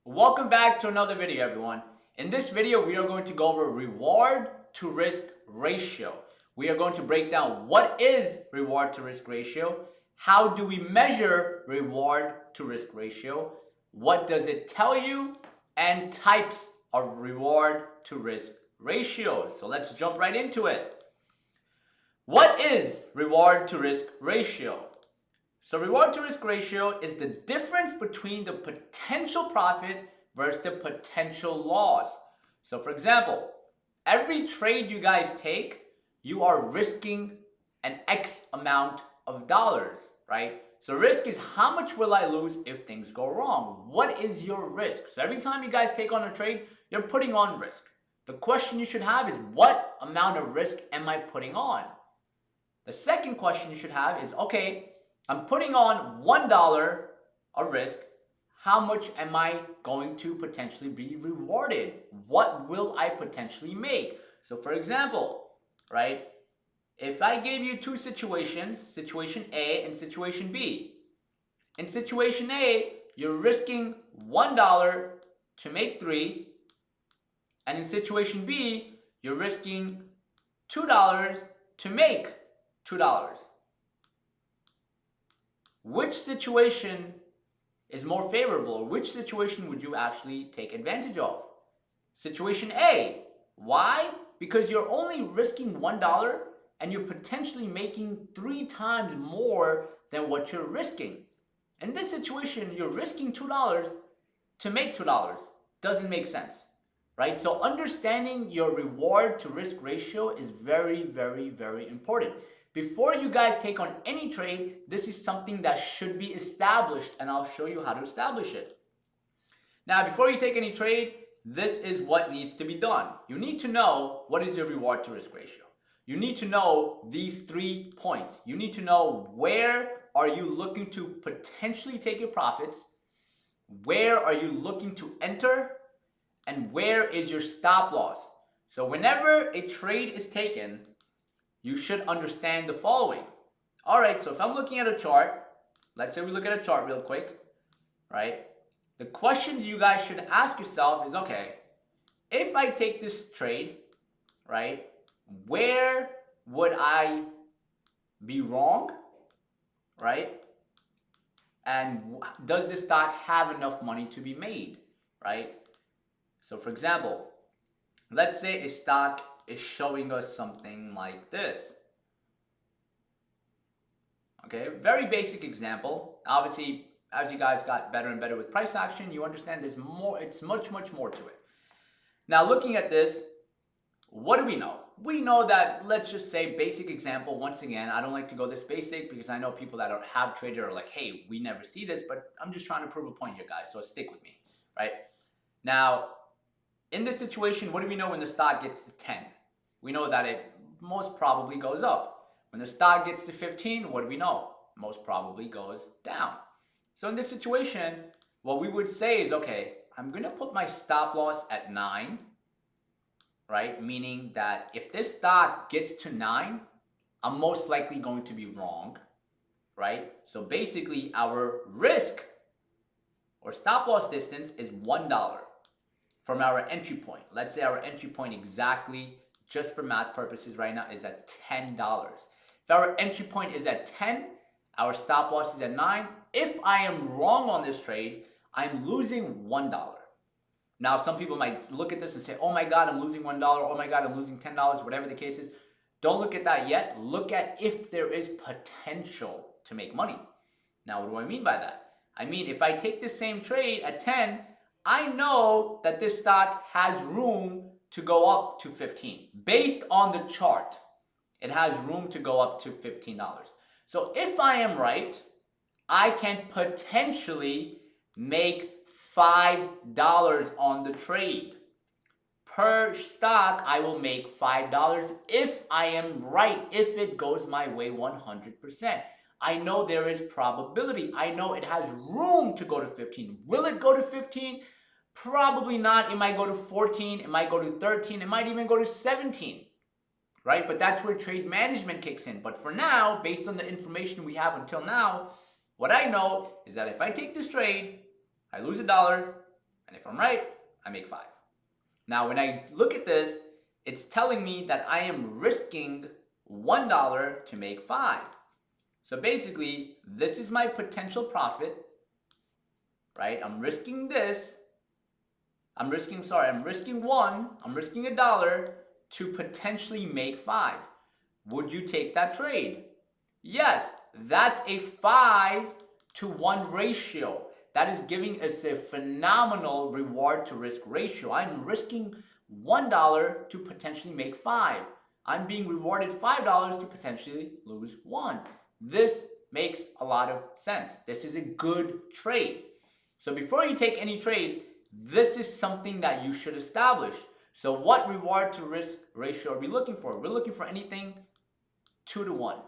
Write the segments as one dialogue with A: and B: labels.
A: Welcome back to another video, everyone. In this video, we are going to go over reward to risk ratio. We are going to break down what is reward to risk ratio, how do we measure reward to risk ratio, what does it tell you, and types of reward to risk ratios. So let's jump right into it. What is reward to risk ratio? So reward to risk ratio is the difference between the potential profit versus the potential loss. So for example, every trade you guys take, you are risking an X amount of dollars, right? So risk is how much will I lose if things go wrong? What is your risk? So every time you guys take on a trade, you're putting on risk. The question you should have is, what amount of risk am I putting on? The second question you should have is, okay, I'm putting on $1 of risk. How much am I going to potentially be rewarded? What will I potentially make? So for example, right, if I gave you two situations, situation A and situation B. In situation A, you're risking $1 to make 3. And in situation B, you're risking $2 to make $2. Which situation is more favorable? Which situation would you actually take advantage of? Situation A. Why? Because you're only risking $1 and you're potentially making 3 times more than what you're risking. In this situation, you're risking $2 to make $2. Doesn't make sense, right? So understanding your reward to risk ratio is very, very, very important. Before you guys take on any trade, this is something that should be established, and I'll show you how to establish it. Now, before you take any trade, this is what needs to be done. You need to know what is your reward to risk ratio. You need to know these 3 points. You need to know where are you looking to potentially take your profits, where are you looking to enter, and where is your stop loss. So whenever a trade is taken, you should understand the following. All right, so if I'm looking at a chart, let's say we look at a chart real quick, right? The questions you guys should ask yourself is, okay, if I take this trade, right, where would I be wrong, right? And does this stock have enough money to be made, right? So for example, let's say a stock is showing us something like this. Okay, very basic example. Obviously, as you guys got better and better with price action, you understand there's more, it's much more to it. Now looking at this, what do we know? We know that, let's just say, basic example, once again, I don't like to go this basic because I know people that have traded are like, hey, we never see this, but I'm just trying to prove a point here, guys, so stick with me, right? Now, in this situation, what do we know when the stock gets to 10? We know that it most probably goes up. When the stock gets to 15, what do we know? Most probably goes down. So in this situation, what we would say is, okay, I'm going to put my stop loss at 9, right? Meaning that if this stock gets to 9, I'm most likely going to be wrong, right? So basically, our risk or stop loss distance is $1 from our entry point. Let's say our entry point exactly, just for math purposes right now, is at $10. If our entry point is at 10, our stop loss is at 9. If I am wrong on this trade, I'm losing $1. Now, some people might look at this and say, oh my God, I'm losing $1. Oh my God, I'm losing $10, whatever the case is. Don't look at that yet. Look at if there is potential to make money. Now, what do I mean by that? I mean, if I take this same trade at 10, I know that this stock has room to go up to 15. Based on the chart, it has room to go up to $15. So if I am right, I can potentially make $5 on the trade. Per stock, I will make $5 if I am right, if it goes my way 100%. I know there is probability. I know it has room to go to 15. Will it go to 15? Probably not. It might go to 14. It might go to 13. It might even go to 17. Right? But that's where trade management kicks in. But for now, based on the information we have until now, what I know is that if I take this trade, I lose $1, And if I'm right, I make 5. Now, when I look at this, it's telling me that I am risking $1 to make 5. So basically, this is my potential profit, right? I'm risking this. I'm risking $1 to potentially make 5. Would you take that trade? Yes, that's a 5-to-1 ratio. That is giving us a phenomenal reward to risk ratio. I'm risking $1 to potentially make 5. I'm being rewarded $5 to potentially lose 1. This makes a lot of sense. This is a good trade. So before you take any trade, this is something that you should establish. So what reward to risk ratio are we looking for? We're looking for anything 2-to-1.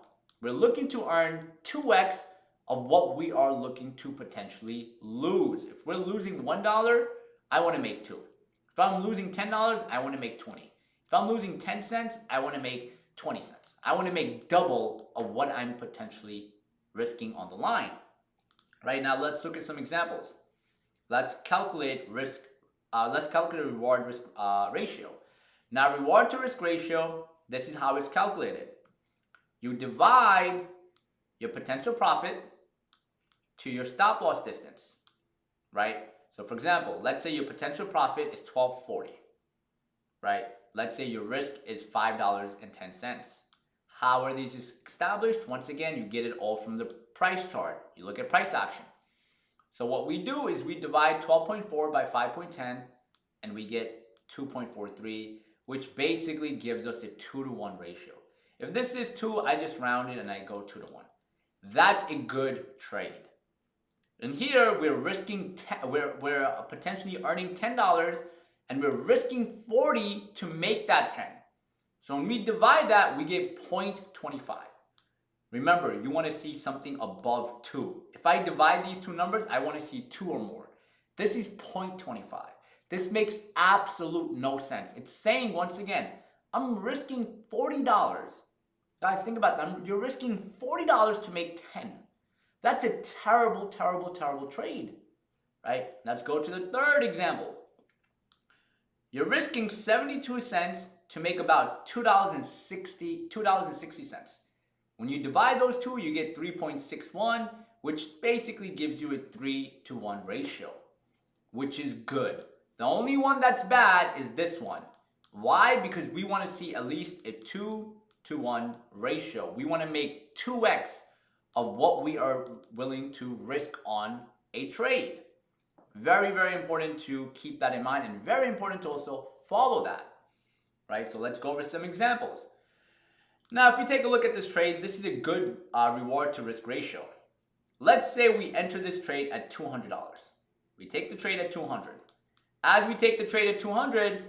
A: We're looking to earn 2x of what we are looking to potentially lose. If we're losing $1, I want to make 2. If I'm losing $10, I want to make 20. If I'm losing 10 cents, I want to make 20 cents. I want to make double of what I'm potentially risking on the line. Right now, let's look at some examples. Let's calculate reward risk ratio. Now, reward to risk ratio, this is how it's calculated. You divide your potential profit to your stop loss distance, right? So for example, let's say your potential profit is $12.40, right? Let's say your risk is $5.10. How are these established? Once again, you get it all from the price chart. You look at price action. So what we do is we divide 12.4 by 5.10 and we get 2.43, which basically gives us a 2-to-1 ratio. If this is 2, I just round it and I go 2-to-1. That's a good trade. And here we're risking, we're potentially earning $10 and we're risking 40 to make that 10. So when we divide that, we get 0.25. Remember, you want to see something above 2. If I divide these two numbers, I want to see 2 or more. This is 0.25. This makes absolute no sense. It's saying, once again, I'm risking $40. Guys, think about that. You're risking $40 to make 10. That's a terrible, terrible, terrible trade, right? Let's go to the third example. You're risking 72 cents to make about $2.60. When you divide those two, you get 3.61, which basically gives you a 3-to-1 ratio, which is good. The only one that's bad is this one. Why? Because we want to see at least a 2-to-1 ratio. We want to make 2x of what we are willing to risk on a trade. Very, very important to keep that in mind and very important to also follow that, right? So let's go over some examples. Now, if you take a look at this trade, this is a good reward to risk ratio. Let's say we enter this trade at $200. We take the trade at 200. As we take the trade at 200,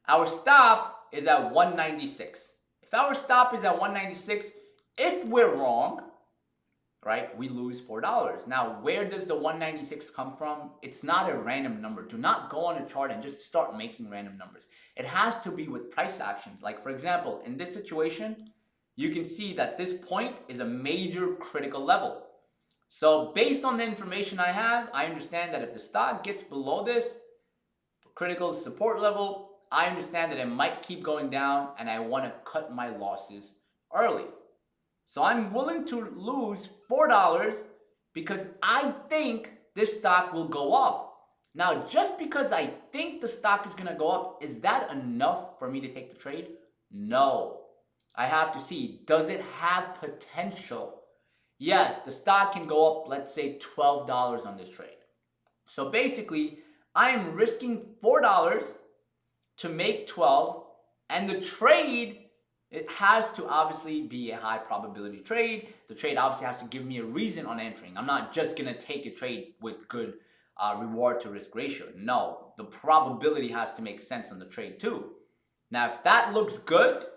A: our stop is at 196. If our stop is at 196, if we're wrong, right, we lose $4. Now, where does the 196 come from? It's not a random number. Do not go on a chart and just start making random numbers. It has to be with price action. Like, for example, in this situation, you can see that this point is a major critical level. So based on the information I have, I understand that if the stock gets below this critical support level, I understand that it might keep going down and I want to cut my losses early. So I'm willing to lose $4 because I think this stock will go up. Now, just because I think the stock is going to go up, is that enough for me to take the trade? No. I have to see, does it have potential? Yes, the stock can go up, let's say $12 on this trade. So basically, I am risking $4 to make 12, and the trade, it has to obviously be a high probability trade. The trade obviously has to give me a reason on entering. I'm not just going to take a trade with good reward to risk ratio. No, the probability has to make sense on the trade too. Now, if that looks good,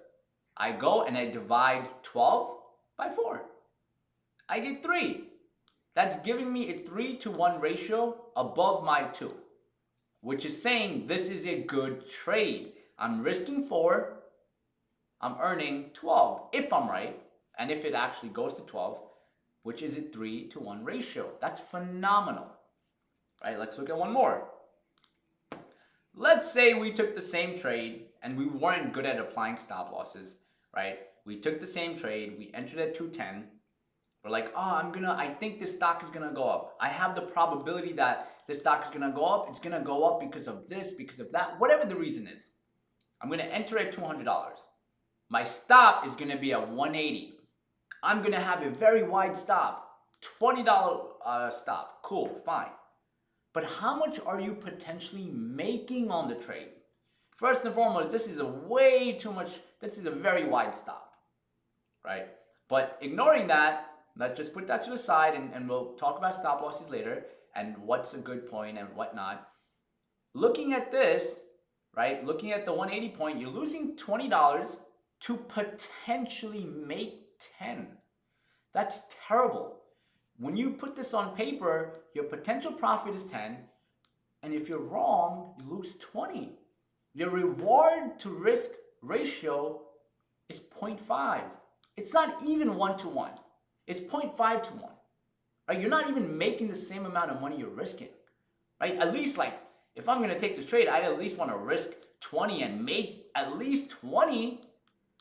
A: I go and I divide 12 by 4. I get 3. That's giving me a 3-to-1 ratio above my 2, which is saying this is a good trade. I'm risking 4. I'm earning 12 if I'm right, and if it actually goes to 12, which is a 3-to-1 ratio. That's phenomenal. Right, let's look at one more. let's say we took the same trade and we weren't good at applying stop losses, right? We took the same trade, we entered at 210. We're like, oh, I think this stock is gonna go up. I have the probability that this stock is gonna go up. It's gonna go up because of this, because of that, whatever the reason is. I'm gonna enter at $200. My stop is gonna be at 180. I'm gonna have a very wide stop, $20 stop. Cool, fine. But how much are you potentially making on the trade? First and foremost, this is a way too much. This is a very wide stop, right? But ignoring that, let's just put that to the side and we'll talk about stop losses later and what's a good point and whatnot. Looking at this, right? Looking at the 180 point, you're losing $20 to potentially make 10. That's terrible. When you put this on paper, your potential profit is 10. And if you're wrong, you lose 20. Your reward to risk ratio is 0.5. It's not even 1-to-1. It's 0.5 to 1. Right? You're not even making the same amount of money you're risking. Right? At least, like, if I'm going to take this trade, I'd at least want to risk 20 and make at least 20.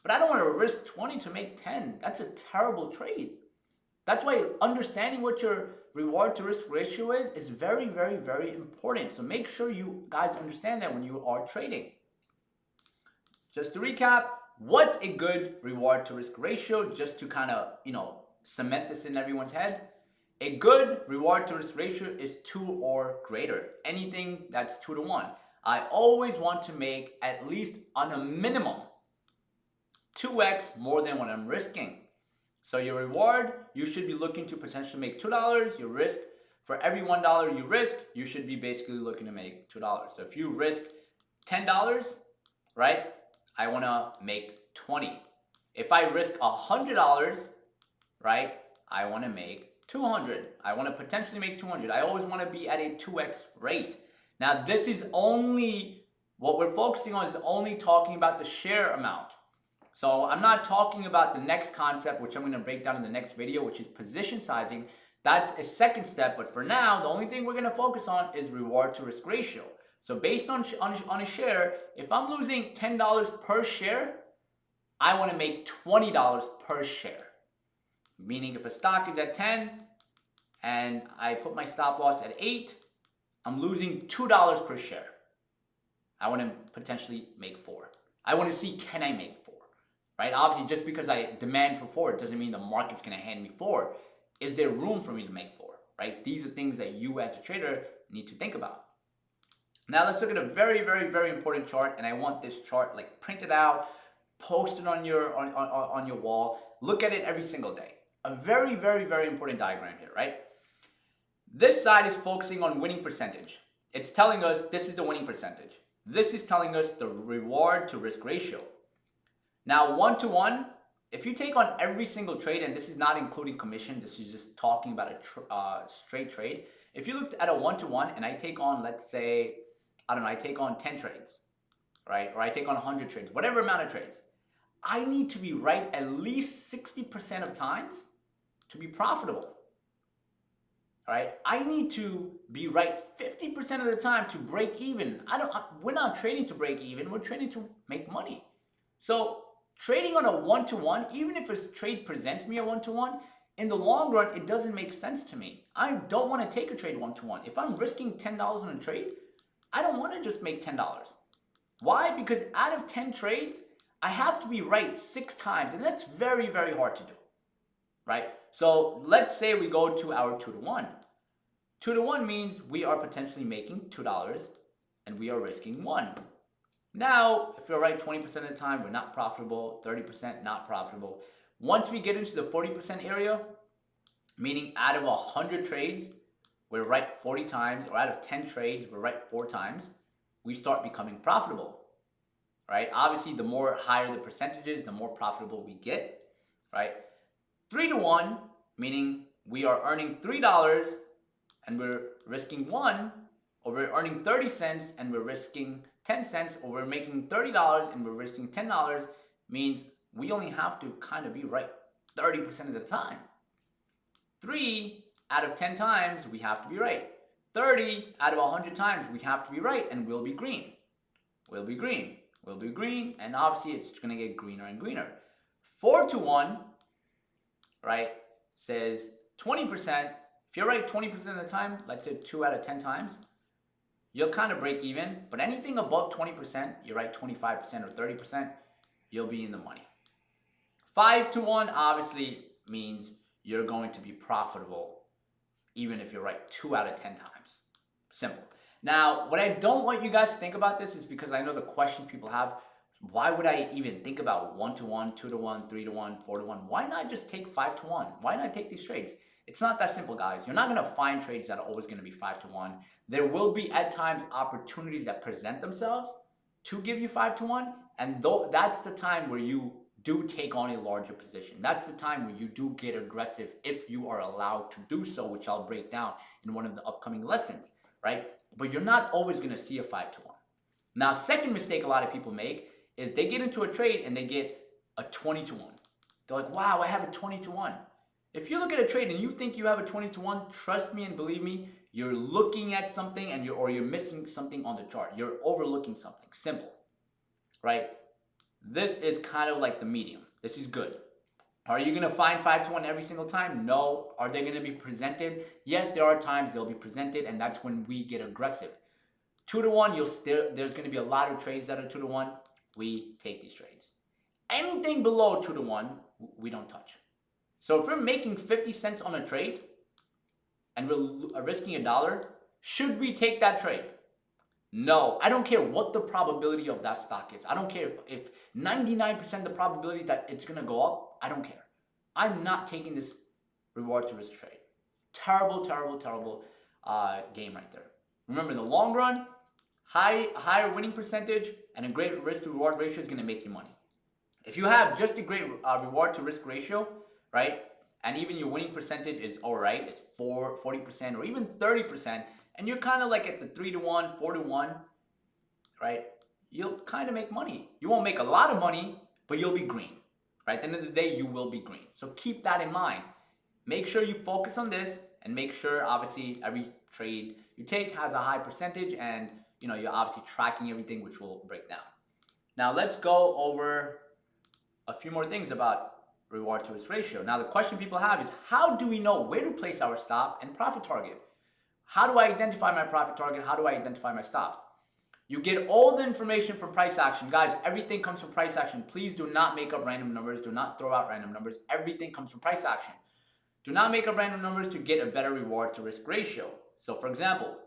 A: But I don't want to risk 20 to make 10. That's a terrible trade. That's why understanding what your reward to risk ratio is very, very, very important. So make sure you guys understand that when you are trading. Just to recap, what's a good reward to risk ratio? Just to kind of, cement this in everyone's head. A good reward to risk ratio is 2 or greater. Anything that's 2-to-1. I always want to make at least on a minimum 2x more than what I'm risking. So your reward, you should be looking to potentially make $2. Your risk, for every $1 you risk, you should be basically looking to make $2. So if you risk $10, right, I want to make 20. If I risk $100, right, I want to make 200. I want to potentially make 200. I always want to be at a 2x rate. Now this is only, what we're focusing on is only talking about the share amount. So I'm not talking about the next concept, which I'm going to break down in the next video, which is position sizing. That's a second step. But for now, the only thing we're going to focus on is reward to risk ratio. So based on a share, if I'm losing $10 per share, I want to make $20 per share. Meaning if a stock is at 10 and I put my stop loss at 8, I'm losing $2 per share. I want to potentially make 4. I want to see, can I make 4? Right? Obviously, just because I demand for 4, it doesn't mean the market's going to hand me 4. Is there room for me to make 4? Right? These are things that you as a trader need to think about. Now let's look at a very, very, very important chart, and I want this chart like printed out, posted on your wall. Look at it every single day. A very, very, very important diagram here, right? This side is focusing on winning percentage. It's telling us this is the winning percentage. This is telling us the reward to risk ratio. Now, 1-to-1, if you take on every single trade, and this is not including commission, this is just talking about a straight trade. If you looked at a 1-to-1 and I take on, let's say, I don't know, I take on 10 trades, right? Or I take on 100 trades, whatever amount of trades. I need to be right at least 60% of times to be profitable. All right, I need to be right 50% of the time to break even. We're not trading to break even, we're trading to make money. So trading on a 1-to-1, even if a trade presents me a 1-to-1, in the long run, it doesn't make sense to me. I don't want to take a trade 1-to-1. If I'm risking $10 on a trade, I don't want to just make $10. Why? Because out of 10 trades, I have to be right 6 times, and that's very, very hard to do, right? So let's say we go to our 2-to-1. 2-to-1 means we are potentially making $2 and we are risking 1. Now, if we're right 20% of the time, we're not profitable, 30% not profitable. Once we get into the 40% area, meaning out of 100 trades, we're right 40 times, or out of 10 trades, we're right 4 times, we start becoming profitable, right? Obviously, the more higher the percentages, the more profitable we get, right? 3-to-1, meaning we are earning $3 and we're risking 1, or we're earning 30 cents and we're risking 10 cents, or we're making $30 and we're risking $10, means we only have to kind of be right 30% of the time. 3 out of 10 times, we have to be right. 30 out of 100 times, we have to be right and we'll be green. will be green, and obviously it's going to get greener and greener. 4 to 1, right, says 20%. If you're right 20% of the time, let's say 2 out of 10 times, you'll kind of break even. But anything above 20%, you're right 25% or 30%, you'll be in the money. 5 to 1 obviously means you're going to be profitable even if you're right 2 out of 10 times. Simple. Now, what I don't want you guys to think about this is because I know the questions people have. Why would I even think about 1 to 1, 2 to 1, 3 to 1, 4 to 1? Why not just take 5 to 1? Why not take these trades? It's not that simple, guys. You're not going to find trades that are always going to be 5 to 1. There will be at times opportunities that present themselves to give you 5 to 1. And that's the time where you do take on a larger position. That's the time where you do get aggressive if you are allowed to do so, which I'll break down in one of the upcoming lessons, right? But you're not always going to see a 5 to 1. Now, second mistake a lot of people make is they get into a trade and they get a 20 to 1. They're like, wow, I have a 20 to 1. If you look at a trade and you think you have a 20 to 1, trust me and believe me, you're looking at something and you're missing something on the chart. You're overlooking something. Simple, right? This is kind of like the medium. This is good. Are you going to find 5 to 1 every single time? No. Are they going to be presented? Yes, there are times they'll be presented, and that's when we get aggressive. 2 to 1, there's going to be a lot of trades that are 2 to 1. We take these trades. Anything below 2 to 1, we don't touch. So if we're making 50 cents on a trade and we're risking $1, should we take that trade? No. I don't care what the probability of that stock is. I don't care if 99% the probability that it's going to go up. I don't care. I'm not taking this reward to risk trade. Terrible, terrible, terrible game right there. Remember, in the long run, higher winning percentage and a great risk to reward ratio is going to make you money. If you have just a great reward to risk ratio, right, and even your winning percentage is all right, it's 40% or even 30%, and you're kind of like at the 3 to 1, 4 to 1, right, you'll kind of make money. You won't make a lot of money, but you'll be green. Right? At the end of the day, you will be green. So keep that in mind. Make sure you focus on this and make sure, obviously, every trade you take has a high percentage and, you know, you're obviously tracking everything, which will break down. Now, let's go over a few more things about reward to risk ratio. Now, the question people have is, how do we know where to place our stop and profit target? How do I identify my profit target? How do I identify my stop? You get all the information from price action. Guys, everything comes from price action. Please do not make up random numbers. Do not throw out random numbers. Everything comes from price action. Do not make up random numbers to get a better reward to risk ratio. So for example,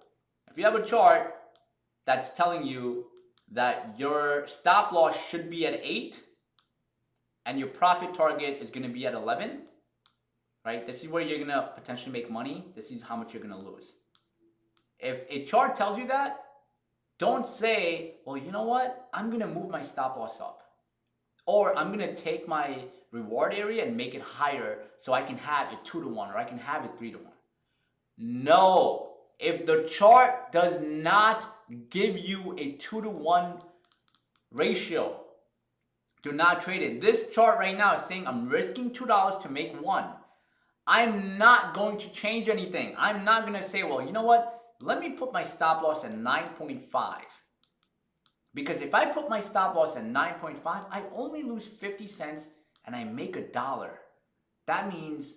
A: if you have a chart that's telling you that your stop loss should be at 8 and your profit target is going to be at 11, right? This is where you're going to potentially make money. This is how much you're going to lose. If a chart tells you that, don't say, well, you know what? I'm going to move my stop loss up. Or I'm going to take my reward area and make it higher so I can have a 2 to 1 or I can have a 3 to 1. No. If the chart does not give you a 2 to 1 ratio, do not trade it. This chart right now is saying I'm risking $2 to make 1. I'm not going to change anything. I'm not going to say, well, you know what? Let me put my stop loss at 9.5. Because if I put my stop loss at 9.5, I only lose 50 cents and I make $1. That means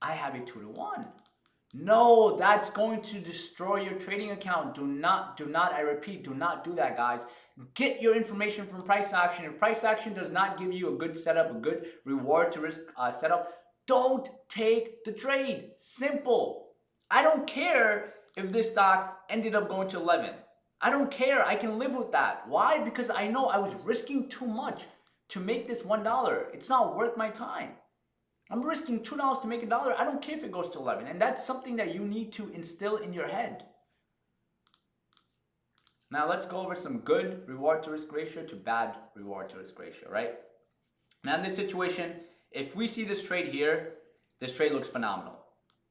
A: I have a 2 to 1. No, that's going to destroy your trading account. Do not, I repeat, do not do that, guys. Get your information from price action. If price action does not give you a good setup, a good reward to risk setup, don't take the trade. Simple. I don't care if this stock ended up going to 11. I don't care. I can live with that. Why? Because I know I was risking too much to make this $1. It's not worth my time. I'm risking $2 to make $1. I don't care if it goes to 11. And that's something that you need to instill in your head. Now let's go over some good reward to risk ratio to bad reward to risk ratio, right? Now in this situation, if we see this trade here, this trade looks phenomenal.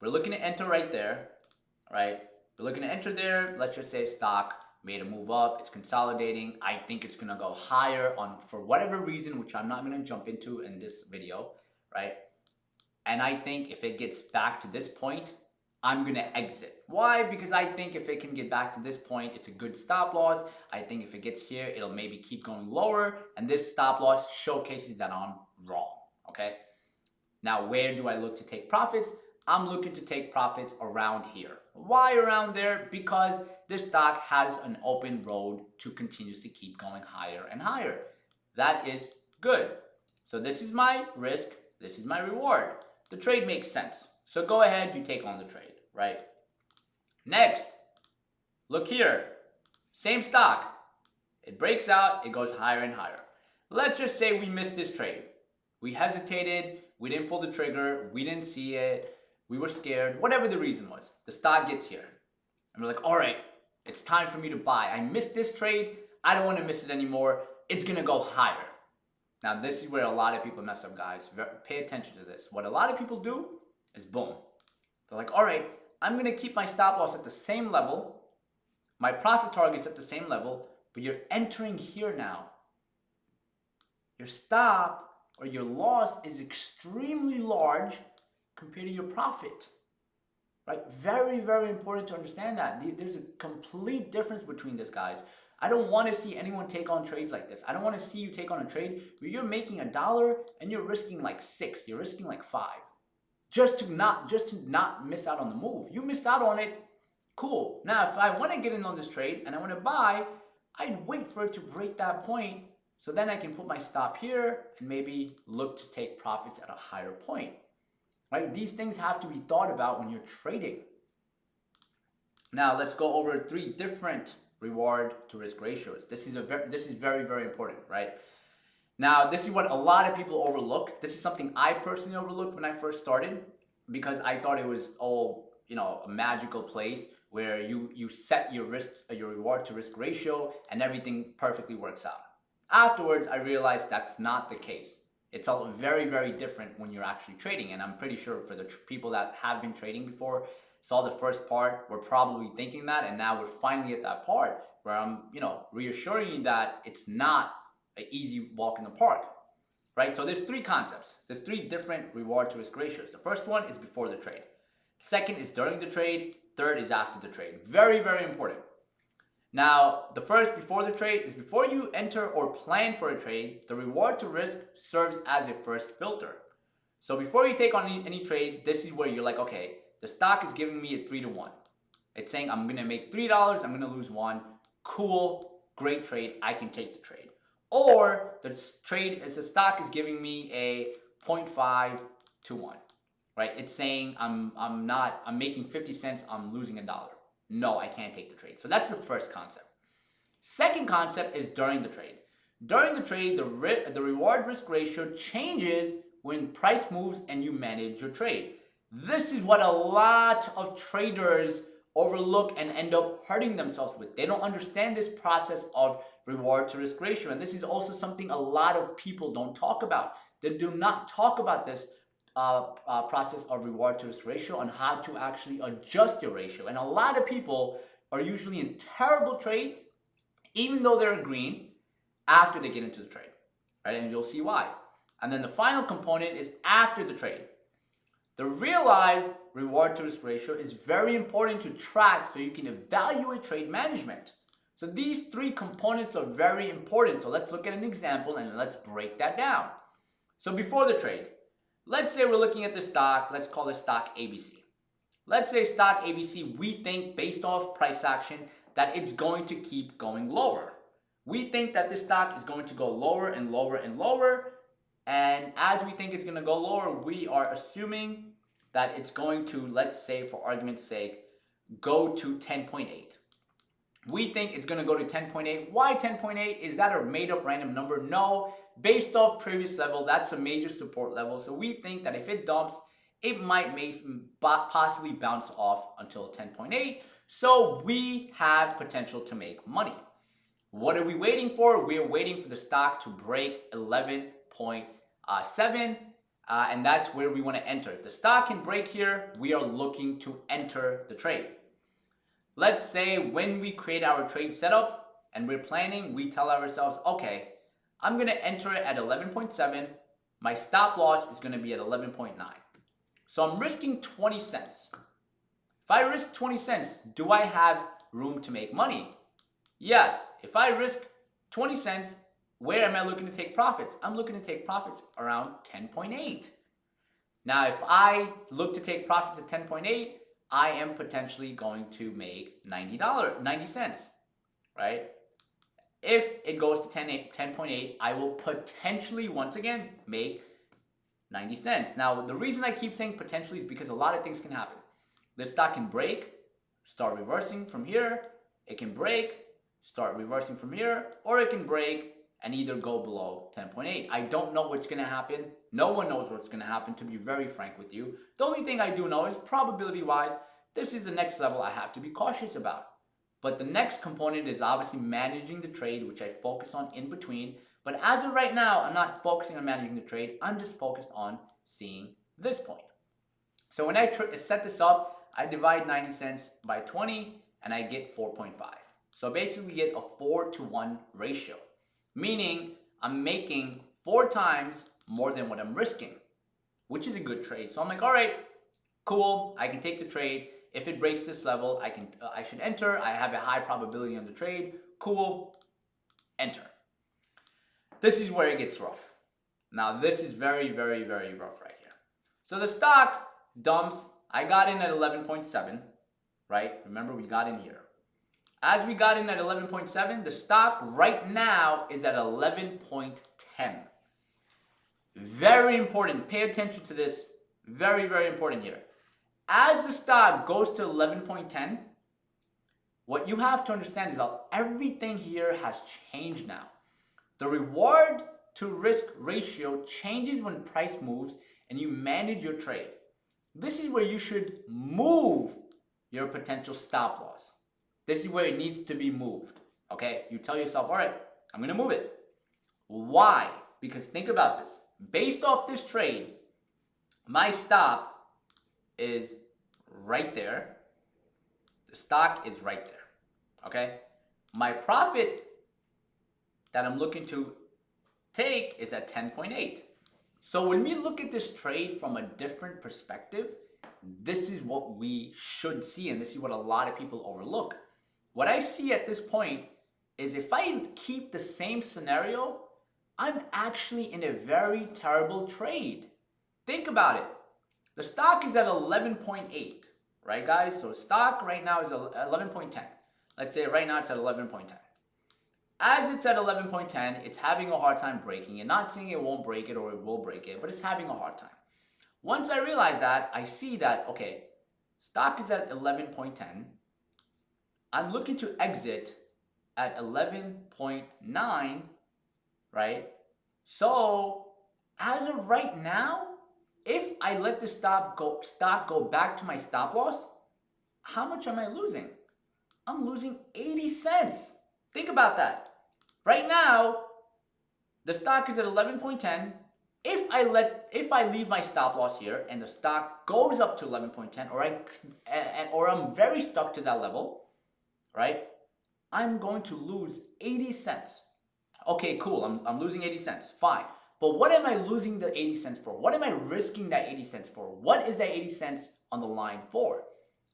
A: We're looking to enter right there, right? We're looking to enter there. Let's just say stock made a move up. It's consolidating. I think it's going to go higher for whatever reason, which I'm not going to jump into in this video, right? And I think if it gets back to this point, I'm going to exit. Why? Because I think if it can get back to this point, it's a good stop loss. I think if it gets here, it'll maybe keep going lower. And this stop loss showcases that I'm wrong. Okay. Now, where do I look to take profits? I'm looking to take profits around here. Why around there? Because this stock has an open road to continuously keep going higher and higher. That is good. So this is my risk. This is my reward. The trade makes sense. So go ahead, you take on the trade, right? Next, look here. Same stock. It breaks out, it goes higher and higher. Let's just say we missed this trade. We hesitated, we didn't pull the trigger, we didn't see it, we were scared, whatever the reason was. The stock gets here. And we're like, all right, it's time for me to buy. I missed this trade, I don't want to miss it anymore. It's gonna go higher. Now this is where a lot of people mess up, guys. Pay attention to this. What a lot of people do is boom. They're like, all right, I'm gonna keep my stop loss at the same level, my profit target's at the same level, but you're entering here now. Your stop or your loss is extremely large compared to your profit, right? Very, very important to understand that. There's a complete difference between this, guys. I don't want to see anyone take on trades like this. I don't want to see you take on a trade where you're making $1 and you're risking like 6, you're risking like 5. Just to not miss out on the move. You missed out on it, cool. Now, if I want to get in on this trade and I want to buy, I'd wait for it to break that point so then I can put my stop here and maybe look to take profits at a higher point, right? These things have to be thought about when you're trading. Now, let's go over 3 different reward to risk ratios. This is very, very important, right? Now, this is what a lot of people overlook. This is something I personally overlooked when I first started because I thought it was all, a magical place where you set your reward to risk ratio and everything perfectly works out. Afterwards, I realized that's not the case. It's all very, very different when you're actually trading. And I'm pretty sure for the people that have been trading before, saw the first part, we're probably thinking that. And now we're finally at that part where I'm, reassuring you that it's not an easy walk in the park, right? So there's 3 concepts. There's 3 different reward to risk ratios. The first one is before the trade. Second is during the trade. Third is after the trade. Very, very important. Now, the first before the trade is before you enter or plan for a trade, the reward to risk serves as a first filter. So before you take on any trade, this is where you're like, okay, the stock is giving me a 3-to-1. It's saying I'm going to make $3, I'm going to lose 1. Cool, great trade, I can take the trade. Or the stock is giving me a 0.5 to 1, right? It's saying I'm making 50 cents, I'm losing $1. No, I can't take the trade. So that's the first concept. Second concept is during the trade. During the trade, the reward risk ratio changes when price moves and you manage your trade. This is what a lot of traders overlook and end up hurting themselves with. They don't understand this process of reward to risk ratio. And this is also something a lot of people don't talk about. They do not talk about this process of reward to risk ratio and how to actually adjust your ratio. And a lot of people are usually in terrible trades, even though they're green, after they get into the trade, right? And you'll see why. And then the final component is after the trade. The realized reward to risk ratio is very important to track so you can evaluate trade management. So these 3 components are very important. So let's look at an example and let's break that down. So before the trade, let's say we're looking at the stock, let's call this stock ABC. Let's say stock ABC, we think based off price action that it's going to keep going lower. We think that this stock is going to go lower and lower and lower. And as we think it's going to go lower, we are assuming that it's going to, let's say for argument's sake, go to 10.8. We think it's going to go to 10.8. Why 10.8? Is that a made up random number? No. Based off previous level, that's a major support level. So we think that if it dumps, it might possibly bounce off until 10.8. So we have potential to make money. What are we waiting for? We're waiting for the stock to break 11.7. And that's where we want to enter. If the stock can break here, we are looking to enter the trade. Let's say when we create our trade setup and we're planning, we tell ourselves, okay, I'm going to enter it at 11.7. My stop loss is going to be at 11.9. So I'm risking 20 cents. If I risk 20 cents, do I have room to make money? Yes. If I risk 20 cents, where am I looking to take profits? I'm looking to take profits around 10.8. Now, if I look to take profits at 10.8, I am potentially going to make $90, 90 cents, right? If it goes to 10.8, I will potentially, once again, make 90 cents. Now, the reason I keep saying potentially is because a lot of things can happen. The stock can break, start reversing from here. It can break, start reversing from here, or it can break and either go below 10.8. I don't know what's going to happen. No one knows what's going to happen, to be very frank with you. The only thing I do know is probability-wise, this is the next level I have to be cautious about. But the next component is obviously managing the trade, which I focus on in between. But as of right now, I'm not focusing on managing the trade. I'm just focused on seeing this point. So when I set this up, I divide 90 cents by 20 and I get 4.5. So basically get a 4-to-1 ratio, meaning I'm making 4 times more than what I'm risking, which is a good trade. So I'm like, all right, cool, I can take the trade. If it breaks this level, I should enter. I have a high probability on the trade. Cool, enter. This is where it gets rough. Now this is very, very, very rough right here. So the stock dumps. I got in at 11.7, right? Remember, we got in here. As we got in at 11.7, the stock right now is at 11.10. Very important. Pay attention to this. Very, very important here. As the stock goes to 11.10, what you have to understand is that everything here has changed now. The reward to risk ratio changes when price moves and you manage your trade. This is where you should move your potential stop loss. This is where it needs to be moved. Okay? You tell yourself, all right, I'm going to move it. Why? Because think about this. Based off this trade, my stop is right there. The stock is right there. Okay? My profit that I'm looking to take is at 10.8. So when we look at this trade from a different perspective, this is what we should see, and this is what a lot of people overlook. What I see at this point is if I keep the same scenario, I'm actually in a very terrible trade. Think about it. The stock is at 11.8, right guys? So stock right now is 11.10. Let's say right now it's at 11.10. As it's at 11.10, it's having a hard time breaking it. Not saying it won't break it or it will break it, but it's having a hard time. Once I realize that, I see that, okay, stock is at 11.10. I'm looking to exit at 11.9, right? So as of right now, if I let the stock go back to my stop loss, how much am I losing? I'm losing 80 cents. Think about that. Right now, the stock is at 11.10. If I leave my stop loss here and the stock goes up to 11.10, or I'm very stuck to that level, right? I'm going to lose 80 cents. Okay, cool. I'm losing 80 cents. Fine. But what am I losing the 80 cents for? What am I risking that 80 cents for? What is that 80 cents on the line for?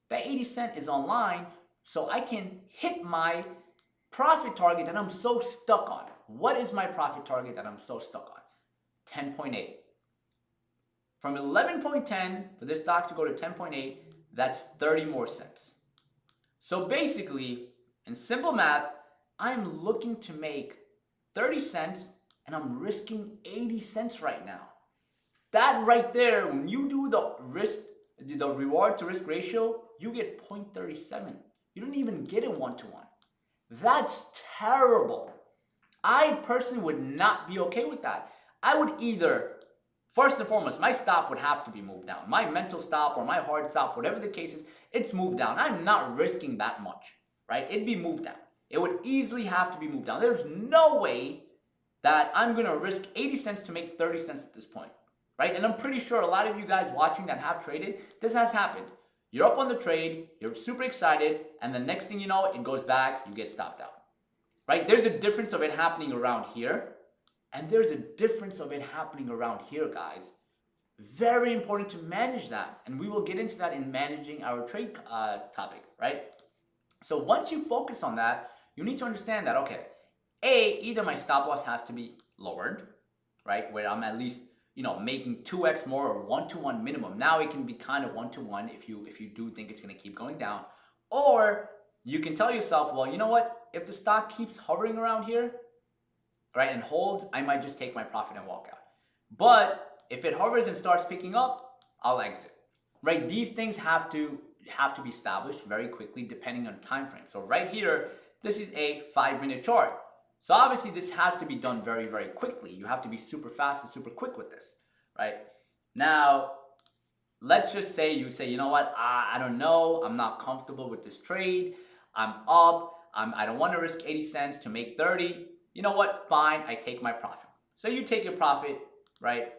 A: That 80 cent is on line so I can hit my profit target that I'm so stuck on. What is my profit target that I'm so stuck on? 10.8. From 11.10 for this stock to go to 10.8, that's 30 more cents. So basically, in simple math, I'm looking to make 30 cents and I'm risking 80 cents right now. That right there, when you do the reward to risk ratio, you get 0.37. You don't even get it 1-to-1. That's terrible. I personally would not be okay with that. I would either, first and foremost, my stop would have to be moved down. My mental stop or my hard stop, whatever the case is, it's moved down. I'm not risking that much, right? It'd be moved down. It would easily have to be moved down. There's no way that I'm going to risk 80 cents to make 30 cents at this point, right? And I'm pretty sure a lot of you guys watching that have traded, this has happened. You're up on the trade, you're super excited, and the next thing you know, it goes back, you get stopped out, right? There's a difference of it happening around here, and there's a difference of it happening around here, guys. Very important to manage that. And we will get into that in managing our trade topic, right? So once you focus on that, you need to understand that, okay, either my stop loss has to be lowered, right? Where I'm at least, making 2x more or 1-to-1 minimum. Now it can be kind of 1-to-1 if you do think it's going to keep going down. Or you can tell yourself, well, you know what? If the stock keeps hovering around here, right, and holds, I might just take my profit and walk out. But if it hovers and starts picking up, I'll exit. Right? These things have to be established very quickly depending on time frame. So right here, this is a 5-minute chart. So obviously this has to be done very, very quickly. You have to be super fast and super quick with this, right? Now, let's just say you say, you know what, I don't know, I'm not comfortable with this trade. I'm up, I don't want to risk 80 cents to make 30. You know what, fine, I take my profit. So you take your profit, right?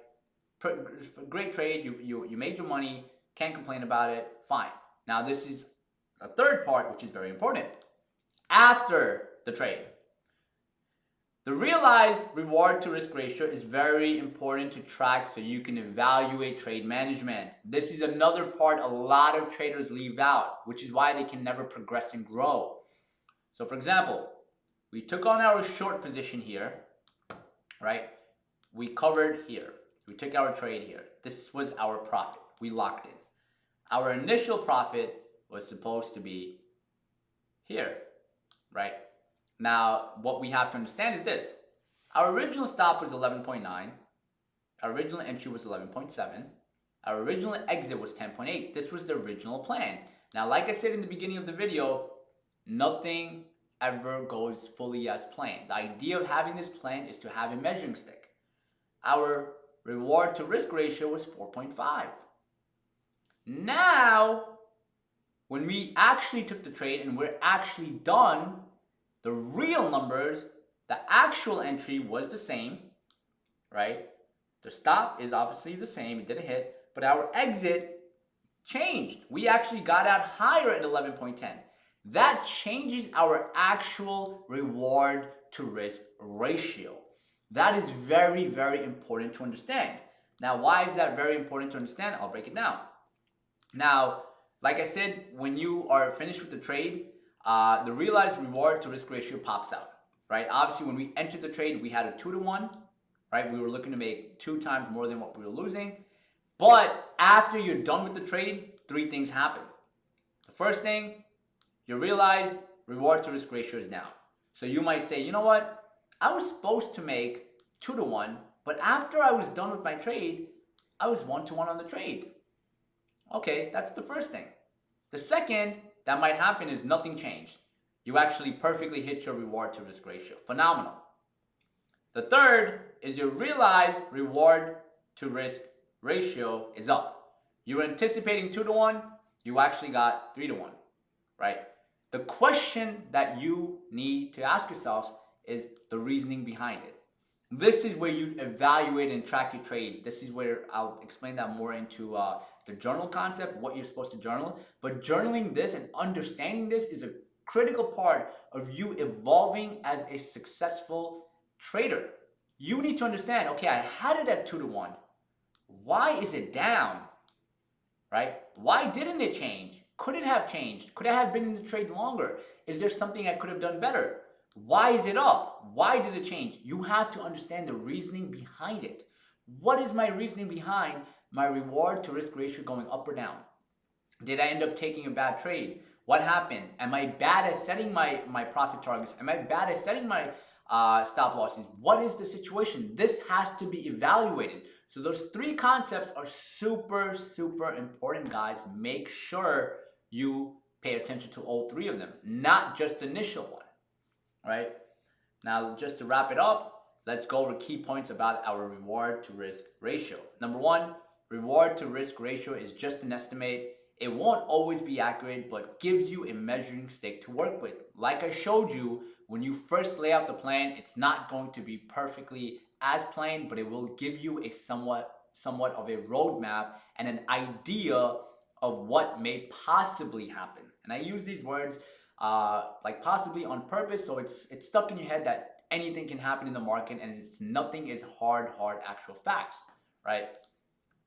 A: Great trade, you made your money, can't complain about it, fine. Now this is a third part, which is very important. After the trade, the realized reward to risk ratio is very important to track so you can evaluate trade management. This is another part a lot of traders leave out, which is why they can never progress and grow. So for example, we took on our short position here, right? We covered here. We took our trade here. This was our profit. We locked in. Our initial profit was supposed to be here, right? Now, what we have to understand is this. Our original stop was 11.9. Our original entry was 11.7. Our original exit was 10.8. This was the original plan. Now, like I said in the beginning of the video, nothing ever goes fully as planned. The idea of having this plan is to have a measuring stick. Our reward to risk ratio was 4.5. Now, when we actually took the trade and we're actually done, the real numbers, the actual entry was the same, right? The stop is obviously the same, it didn't hit, but our exit changed. We actually got out higher at 11.10. That changes our actual reward to risk ratio. That is very, very important to understand. Now, why is that very important to understand? I'll break it down. Now, like I said, when you are finished with the trade, the realized reward to risk ratio pops out, right? Obviously, when we entered the trade, we had a 2-to-1, right? We were looking to make 2 times more than what we were losing. But after you're done with the trade, 3 things happen. The first thing, your realized reward to risk ratio is down. So you might say, you know what? I was supposed to make 2-to-1, but after I was done with my trade, I was 1-to-1 on the trade. Okay, that's the first thing. The second that might happen is nothing changed. You actually perfectly hit your reward to risk ratio. Phenomenal. The third is your realized reward to risk ratio is up. You were anticipating 2-to-1, you actually got 3-to-1, right? The question that you need to ask yourself is the reasoning behind it. This is where you evaluate and track your trades. This is where I'll explain that more into the journal concept, what you're supposed to journal. But journaling this and understanding this is a critical part of you evolving as a successful trader. You need to understand, okay, I had it at 2-to-1. Why is it down? Right? Why didn't it change? Could it have changed? Could I have been in the trade longer? Is there something I could have done better? Why is it up? Why did it change? You have to understand the reasoning behind it. What is my reasoning behind my reward to risk ratio going up or down? Did I end up taking a bad trade? What happened? Am I bad at setting my profit targets? Am I bad at setting my stop losses? What is the situation? This has to be evaluated. So those 3 concepts are super, super important, guys. Make sure you pay attention to all 3 of them, not just the initial one. Right? Now, just to wrap it up, let's go over key points about our reward to risk ratio. Number 1, reward to risk ratio is just an estimate. It won't always be accurate, but gives you a measuring stick to work with. Like I showed you, when you first lay out the plan, it's not going to be perfectly as planned, but it will give you a somewhat of a roadmap and an idea of what may possibly happen. And I use these words like possibly on purpose, so it's stuck in your head that anything can happen in the market and nothing is hard actual facts, right?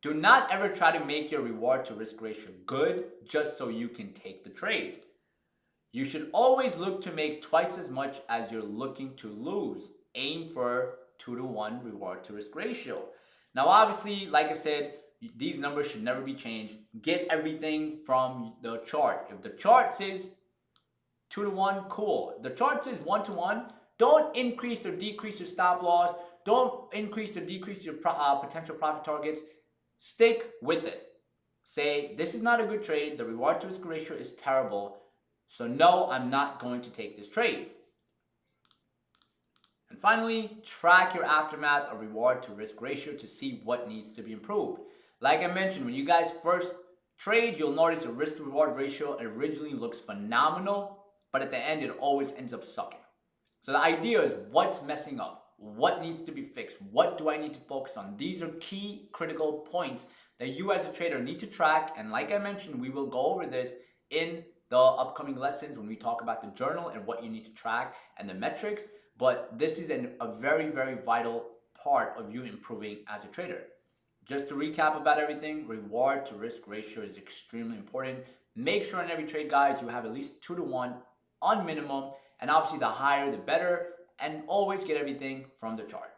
A: Do not ever try to make your reward to risk ratio good just so you can take the trade. You should always look to make twice as much as you're looking to lose. Aim for 2-to-1 reward to risk ratio. Now, obviously, like I said, these numbers should never be changed. Get everything from the chart. If the chart says 2-to-1, cool. If the chart says 1-to-1, don't increase or decrease your stop loss. Don't increase or decrease your potential profit targets. Stick with it. Say, this is not a good trade. The reward to risk ratio is terrible. So no, I'm not going to take this trade. And finally, track your aftermath of reward to risk ratio to see what needs to be improved. Like I mentioned, when you guys first trade, you'll notice the risk to reward ratio originally looks phenomenal, but at the end, it always ends up sucking. So the idea is what's messing up? What needs to be fixed? What do I need to focus on? These are key critical points that you as a trader need to track. And like I mentioned, we will go over this in the upcoming lessons when we talk about the journal and what you need to track and the metrics. But this is a very, very vital part of you improving as a trader. Just to recap about everything, reward to risk ratio is extremely important. Make sure in every trade, guys, you have at least 2-to-1 on minimum. And obviously, the higher, the better. And always get everything from the chart.